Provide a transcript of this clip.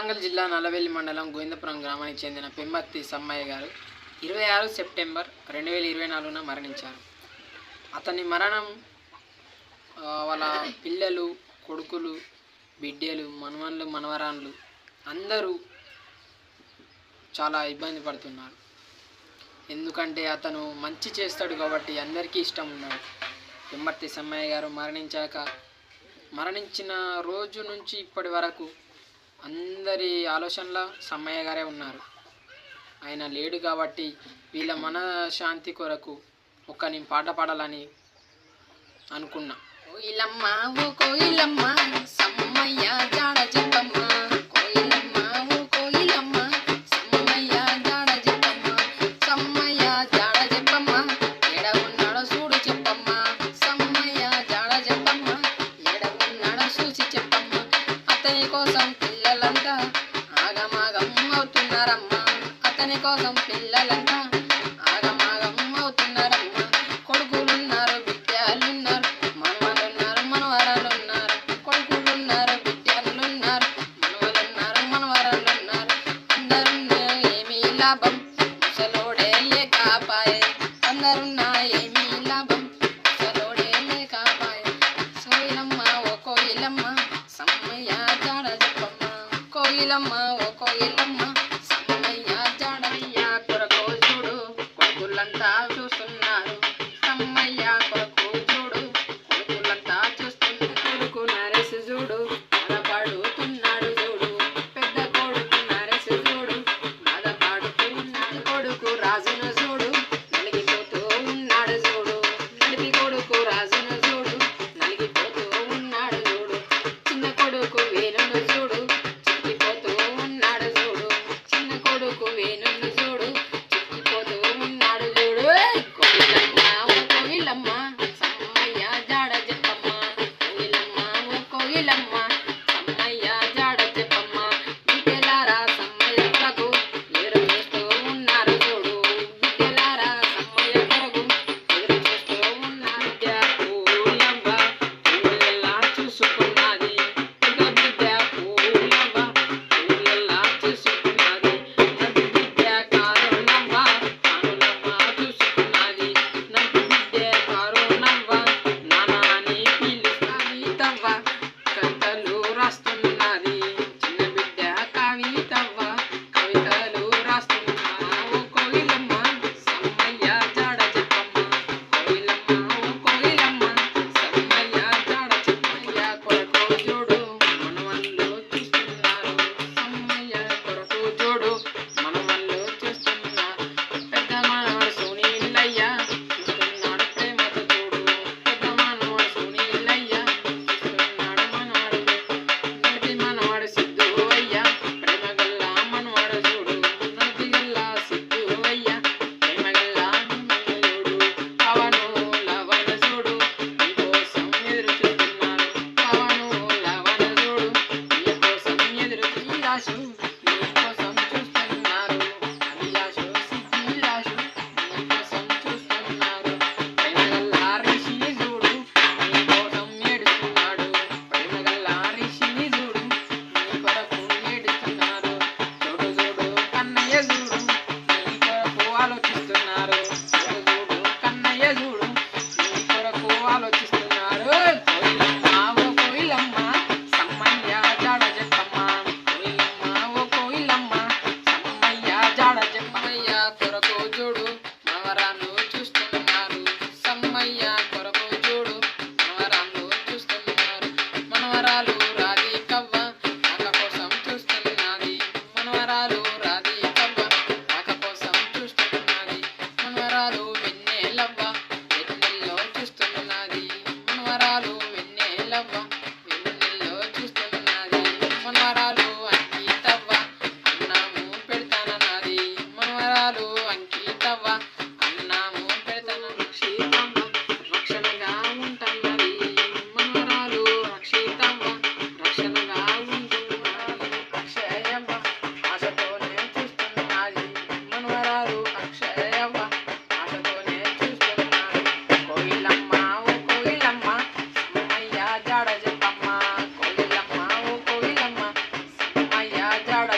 వరంగల్ జిల్లా నల్లవెల్లి మండలం గోవిందపురం గ్రామానికి చెందిన పెంబర్తి సమ్మయ్య గారు 26 సెప్టెంబర్ 2024న మరణించారు. అతని మరణం వాళ్ళ పిల్లలు, కొడుకులు, బిడ్డలు, మనవళ్ళు, మనవరాళ్ళు అందరూ చాలా ఇబ్బంది పడుతున్నారు. ఎందుకంటే అతను మంచి చేస్తాడు కాబట్టి అందరికీ ఇష్టం ఉన్నాడు. పెంబర్తి సమ్మయ్య గారు మరణించిన రోజు నుంచి ఇప్పటి వరకు అందరి ఆలోచనల సమ్మయ్య గారే ఉన్నారు. ఆయన లేడు కాబట్టి వీళ్ళ మనశ్శాంతి కొరకు నేను పాట పాడాలని అనుకున్నా. కోయిలమ్మ ఓ కోయిలమ్మ సమ్మయ్య జాడ చెప్పమ్మ, కోయిలమ్మ ఓ కోయిలమ్మ సమ్మయ్య జాడ చెప్పమ్మ, సమ్మయ్య జాడ చెప్పమ్మ ఎడ ఉన్నాడో చూడు చెప్పమ్మ, సమ్మయ్య జాడ చెప్పమ్మ ఎడ ఉన్నాడో చూసి చెప్పమ్మ. అతని కోసం పిల్లలంతా ఆగమాగం అవుతున్నారమ్మా, అతని కోసం పిల్లలంతా ఆగమాగం అవుతున్నారమ్మా. కొడుకులున్నారు, బిడ్డలున్నారు, మనవలున్నారు, మనవరాలున్నారు, కొడుకులున్నారు, బిడ్డలున్నారు, మనవలున్నారు, మనవరాలున్నారు. అందరున్నా ఏమీ లాభం ముసలోడే లేకపాయే, అందరున్నా ఏమీ లాభం ముసలోడే లేకపాయే. కోయిలమ్మ ఓ కోయిలమ్మ సమ్మయ్య జాడ చెప్పమ్మ, కోయిలమ్మ ఓ కోయిలమ్మ సమ్మయ్య జాడయ్య కొరకు చూడు కొడుకులంతా చూస్తున్నారు, సమ్మయ్య కొరకు చూడు కొడుకులంతా చూస్తున్నారు. కొడుకు నరేసి చూడు బాధపడుతున్నాడు చూడు, పెద్ద కొడుకు నరేసి చూడు బాధపడుతున్నాడు. కొడుకు రాజును చూడు నలిగిపోతూ ఉన్నాడు చూడు, నడిపి కొడుకు రాజును చూడు నలిగిపోతూ ఉన్నాడు చూడు. చిన్న కొడుకు వేణును చూడు చిక్కిపోతూ ఉన్నాడు చూడు, చిన్న కొడుకు వేణును చూడు చిక్కిపోతూ ఉన్నాడు చూడు. కోయిలమ్మ ఓ కోయిలమ్మ సమ్మయ్య జాడ చెప్పమ్మ, కోయిలమ్మ ఓ కోయిలమ్మ సమ్మయ్య జాడ చెప్పమ్మ. బిడ్డలారా సమ్మయ్య కొరకు ఎదురు చూస్తూ ఉన్నారు చూడు, బిడ్డలారా సమ్మయ్య కొరకు ఎదురు చూస్తూ ఉన్నారు. భద్రాడు